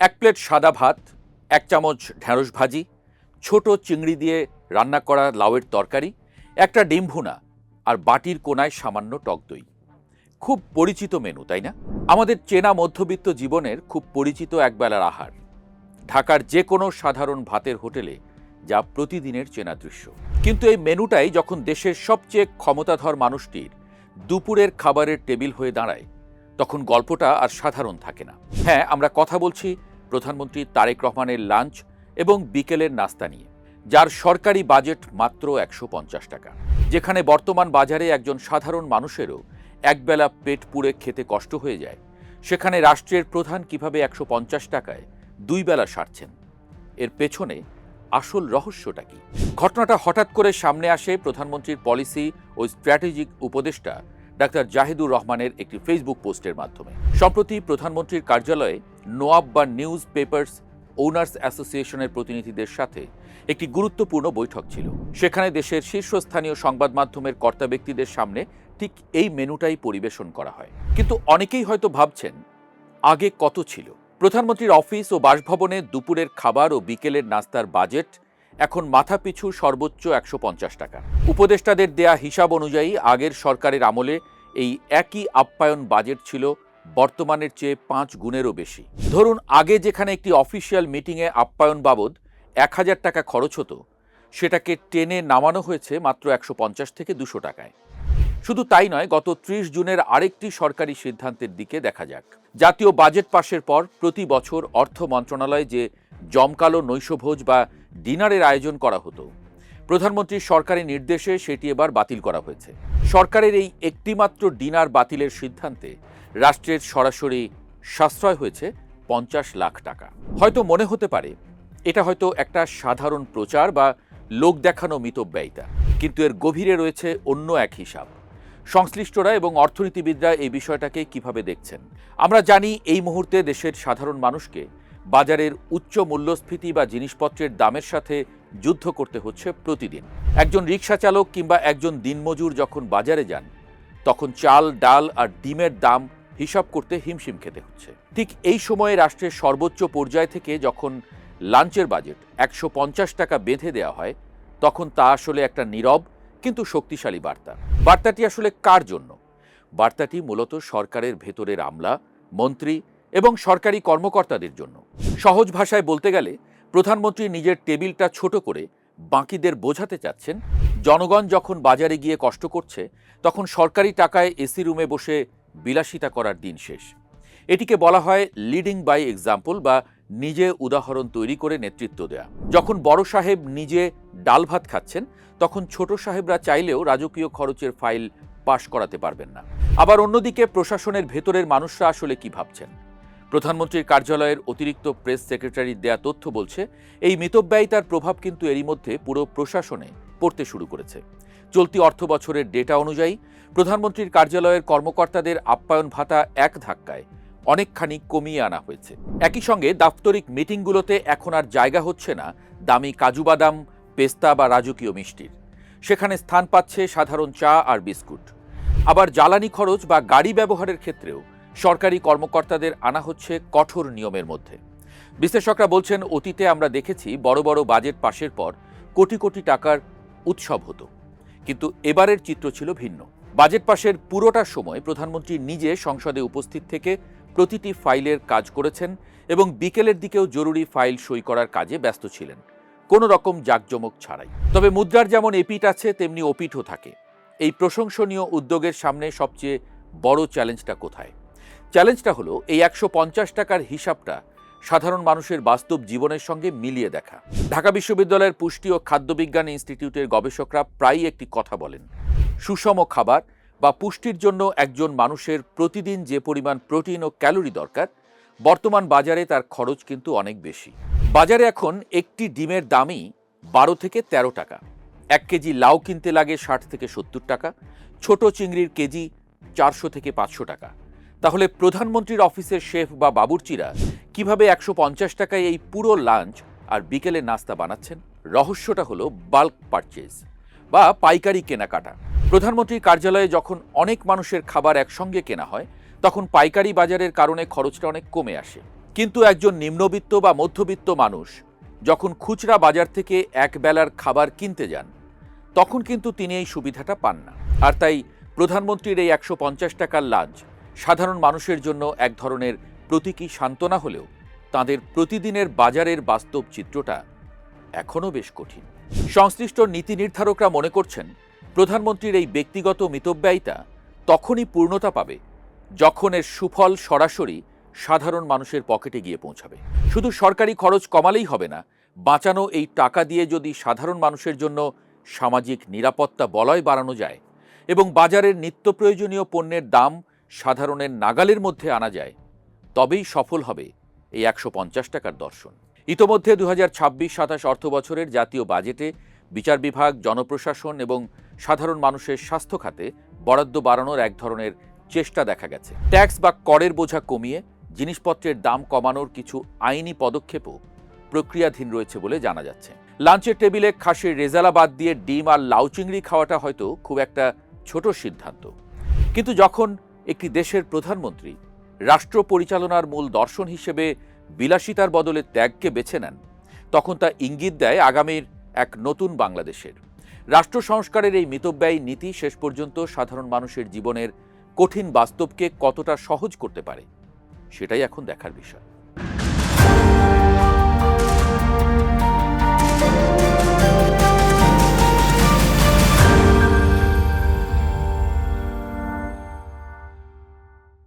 এক প্লেট সাদা ভাত, এক চামচ ঢেঁড়স ভাজি, ছোট চিংড়ি দিয়ে রান্না করা লাউয়ের তরকারি, একটা ডিম ভুনা আর বাটির কোনায় সামান্য টক দই। খুব পরিচিত মেনু, তাই না? আমাদের চেনা মধ্যবিত্ত জীবনের খুব পরিচিত একবেলার আহার। ঢাকার যে কোনো সাধারণ ভাতের হোটেলে যা প্রতিদিনের চেনা দৃশ্য। কিন্তু এই মেনুটাই যখন দেশের সবচেয়ে ক্ষমতাধর মানুষটির দুপুরের খাবারের টেবিল হয়ে দাঁড়ায়, তখন গল্পটা আর সাধারণ থাকে না। হ্যাঁ, আমরা কথা বলছি প্রধানমন্ত্রী তারেক রহমানের লাঞ্চ এবং বিকেলের নাস্তা নিয়ে, যার সরকারি বাজেট মাত্র ১৫০ টাকা। যেখানে বর্তমান বাজারে একজন সাধারণ মানুষেরও একবেলা পেট পুড়ে খেতে কষ্ট হয়ে যায়, সেখানে রাষ্ট্রের প্রধান কিভাবে ১৫০ টাকায় দুই বেলা সারছেন, এর পেছনে আসল রহস্যটা কি? ঘটনাটা হঠাৎ করে সামনে আসে প্রধানমন্ত্রীর পলিসি ও স্ট্র্যাটেজিক উপদেষ্টা ডাক্তার জাহিদুর রহমানের একটি ফেসবুক পোস্টের মাধ্যমে। সম্প্রতি প্রধানমন্ত্রীর কার্যালয়ে নোয়াব বা নিউজ পেপার্স ওনার্স অ্যাসোসিয়েশনের প্রতিনিধিদের সাথে একটি গুরুত্বপূর্ণ বৈঠক ছিল। সেখানে দেশের শীর্ষস্থানীয় সংবাদ মাধ্যমের কর্তা ব্যক্তিদের সামনে ঠিক এই মেনুটাই পরিবেশন করা হয়। কিন্তু অনেকেই হয়তো ভাবছেন, আগে কত ছিল? প্রধানমন্ত্রীর অফিস ও বাসভবনে দুপুরের খাবার ও বিকেলের নাস্তার বাজেট এখন মাথাপিছু সর্বোচ্চ ১৫০ টাকা। উপদেষ্টাদের দেয়া হিসাব অনুযায়ী আগের সরকারের আমলে এই একই আপ্যায়ন বাজেট ছিল বর্তমানের চেয়ে ৫ গুণেরও বেশি। ধরুন, আগে যেখানে একটি অফিসিয়াল মিটিংয়ে আপ্যায়ন বাবদ ১০০০ টাকা খরচ হতো, সেটাকে টেনে নামানো হয়েছে মাত্র ১৫০ থেকে ২০০ টাকায়। শুধু তাই নয়, গত ৩০ জুনের আরেকটি সরকারি সিদ্ধান্তের দিকে দেখা যাক। জাতীয় বাজেট পাশের পর প্রতি বছর অর্থ মন্ত্রণালয়ে যে জমকালো নৈশভোজ বা ডিনারের আয়োজন করা হতো, প্রধানমন্ত্রীর সরকারি নির্দেশে সেটি এবার বাতিল করা হয়েছে। সরকারের এই একটিমাত্র ডিনার বাতিলের সিদ্ধান্তে রাষ্ট্রের সরাসরি সাশ্রয় হয়েছে ৫০ লাখ টাকা। হয়তো মনে হতে পারে এটা হয়তো একটা সাধারণ প্রচার বা লোক দেখানো মিতব্যয়িতা, কিন্তু এর গভীরে রয়েছে অন্য এক হিসাব। সংশ্লিষ্টরা এবং অর্থনীতিবিদরা এই বিষয়টাকে কিভাবে দেখছেন? আমরা জানি এই মুহূর্তে দেশের সাধারণ মানুষকে বাজারের উচ্চ মূল্যস্ফীতি বা জিনিসপত্রের দামের সাথে যুদ্ধ করতে হচ্ছে প্রতিদিন। একজন রিকশা চালক কিংবা একজন দিনমজুর যখন বাজারে যান, তখন চাল, ডাল আর ডিমের দাম হিসাব করতে হিমশিম খেতে হচ্ছে। ঠিক এই সময়ে রাষ্ট্রের সর্বোচ্চ পর্যায় থেকে যখন লাঞ্চের বাজেট ১৫০ টাকা বেঁধে দেওয়া হয়, তখন তা আসলে একটা নীরব কিন্তু শক্তিশালী বার্তা। বার্তাটি আসলে কার জন্য? বার্তাটি মূলত সরকারের ভেতরের আমলা, মন্ত্রী এবং সরকারি কর্মকর্তাদের জন্য। সহজ ভাষায় বলতে গেলে, প্রধানমন্ত্রী নিজের টেবিলটা ছোট করে বাকিদের বোঝাতে চাচ্ছেন, জনগণ যখন বাজারে গিয়ে কষ্ট করছে, তখন সরকারি টাকায় এসি রুমে বসে বিলাসিতা করার দিন শেষ। এটিকে বলা হয় লিডিং বাই এক্সাম্পল বা নিজে উদাহরণ তৈরি করে নেতৃত্ব দেয়া। যখন বড় সাহেব নিজে ডাল ভাত খাচ্ছেন, তখন ছোট সাহেবরা চাইলেও রাজকীয় খরচের ফাইল পাশ করাতে পারবেন না। আবার অন্যদিকে প্রশাসনের ভেতরের মানুষরা আসলে কি ভাবছেন? প্রধানমন্ত্রীর কার্যালয়ের অতিরিক্ত প্রেস সেক্রেটারির দেয়া তথ্য বলছে, এই মিতব্যয়িতার প্রভাব কিন্তু এরই মধ্যে পুরো প্রশাসনে পড়তে শুরু করেছে। চলতি অর্থ বছরের ডেটা অনুযায়ী প্রধানমন্ত্রীর কার্যালয়ের কর্মকর্তাদের আপ্যায়ন ভাতা এক ধাক্কায় অনেকখানি কমিয়ে আনা হয়েছে। একই সঙ্গে দাপ্তরিক মিটিংগুলোতে এখন আর জায়গা হচ্ছে না দামি কাজু বাদাম, পেস্তা বা রাজকীয় মিষ্টির। সেখানে স্থান পাচ্ছে সাধারণ চা আর বিস্কুট। আবার জ্বালানি খরচ বা গাড়ি ব্যবহারের ক্ষেত্রেও সরকারি কর্মকর্তাদের আনা হচ্ছে কঠোর নিয়মের মধ্যে। বিশ্লেষকরা বলছেন, অতীতে আমরা দেখেছি বড় বড় বাজেট পাশের পর কোটি কোটি টাকার উৎসব হতো, কিন্তু এবারের চিত্র ছিল ভিন্ন। বাজেট পাশের পুরোটা সময় প্রধানমন্ত্রী নিজে সংসদে উপস্থিত থেকে প্রতিটি ফাইলের কাজ করেছেন এবং বিকেলের দিকেও জরুরি ফাইল সই করার কাজে ব্যস্ত ছিলেন, কোনো রকম জাঁকজমক ছাড়াই। তবে মুদ্রার যেমন এপিঠ আছে, তেমনি ওপিঠও থাকে। এই প্রশংসনীয় উদ্যোগের সামনে সবচেয়ে বড় চ্যালেঞ্জটা কোথায়? চ্যালেঞ্জটা হলো এই ১৫০ টাকার হিসাবটা সাধারণ মানুষের বাস্তব জীবনের সঙ্গে মিলিয়ে দেখা। ঢাকা বিশ্ববিদ্যালয়ের পুষ্টি ও খাদ্যবিজ্ঞান ইনস্টিটিউটের গবেষকরা প্রায়ই একটি কথা বলেন, সুষম খাবার বা পুষ্টির জন্য একজন মানুষের প্রতিদিন যে পরিমাণ প্রোটিন ও ক্যালোরি দরকার, বর্তমান বাজারে তার খরচ কিন্তু অনেক বেশি। বাজারে এখন একটি ডিমের দামই ১২ থেকে ১৩ টাকা। ১ কেজি লাউ কিনতে লাগে ৬০ থেকে ৭০ টাকা, ছোট চিংড়ির কেজি ৪০০ থেকে ৫০০ টাকা। তাহলে প্রধানমন্ত্রীর অফিসের শেফ বা বাবুর্চিরা কিভাবে ১৫০ টাকায় এই পুরো লাঞ্চ আর বিকেলের নাস্তা বানাচ্ছেন? রহস্যটা হলো বাল্ক পারচেজ বা পাইকারি কেনাকাটা। প্রধানমন্ত্রীর কার্যালয়ে যখন অনেক মানুষের খাবার একসঙ্গে কেনা হয়, তখন পাইকারি বাজারের কারণে খরচটা অনেক কমে আসে। কিন্তু একজন নিম্নবিত্ত বা মধ্যবিত্ত মানুষ যখন খুচরা বাজার থেকে এক বেলার খাবার কিনতে যান, তখন কিন্তু তিনি এই সুবিধাটা পান না। আর তাই প্রধানমন্ত্রীর এই 150 টাকার লাঞ্চ সাধারণ মানুষের জন্য এক ধরনের প্রতীকী সান্ত্বনা হলেও তাদের প্রতিদিনের বাজারের বাস্তব চিত্রটা এখনও বেশ কঠিন। সংশ্লিষ্ট নীতি নির্ধারকরা মনে করছেন, প্রধানমন্ত্রীর এই ব্যক্তিগত মিতব্যয়িতা তখনই পূর্ণতা পাবে যখন এর সুফল সরাসরি সাধারণ মানুষের পকেটে গিয়ে পৌঁছাবে। শুধু সরকারি খরচ কমালেই হবে না, বাঁচানো এই টাকা দিয়ে যদি সাধারণ মানুষের জন্য সামাজিক নিরাপত্তা বলয় বাড়ানো যায় এবং বাজারের নিত্য প্রয়োজনীয় পণ্যের দাম সাধারণের নাগালের মধ্যে আনা যায়, তবেই সফল হবে এই 150 টাকার দর্শন। ইতোমধ্যে 2026-27 অর্থ বছরের জাতীয় বাজেটে বিচার বিভাগ, জনপ্রশাসন এবং সাধারণ মানুষের স্বাস্থ্য খাতে বরাদ্দ বাড়ানোর এক ধরনের চেষ্টা দেখা গেছে। ট্যাক্স বা করের বোঝা কমিয়ে জিনিসপত্রের দাম কমানোর কিছু আইনি পদক্ষেপও প্রক্রিয়াধীন রয়েছে বলে জানা যাচ্ছে। লাঞ্চের টেবিলে খাসির রেজালা বাদ দিয়ে ডিম আর লাউ চিংড়ি খাওয়াটা হয়তো খুব একটা ছোট সিদ্ধান্ত, কিন্তু যখন একটি দেশের প্রধানমন্ত্রী রাষ্ট্র পরিচালনার মূল দর্শন হিসেবে বিলাসিতার বদলে ত্যাগকে বেছে নেন, তখন তা ইঙ্গিত দেয় আগামীর এক নতুন বাংলাদেশের। রাষ্ট্র সংস্কারের এই মিতব্যয়ী নীতি শেষ পর্যন্ত সাধারণ মানুষের জীবনের কঠিন বাস্তবকে কতটা সহজ করতে পারে, সেটাই এখন দেখার বিষয়।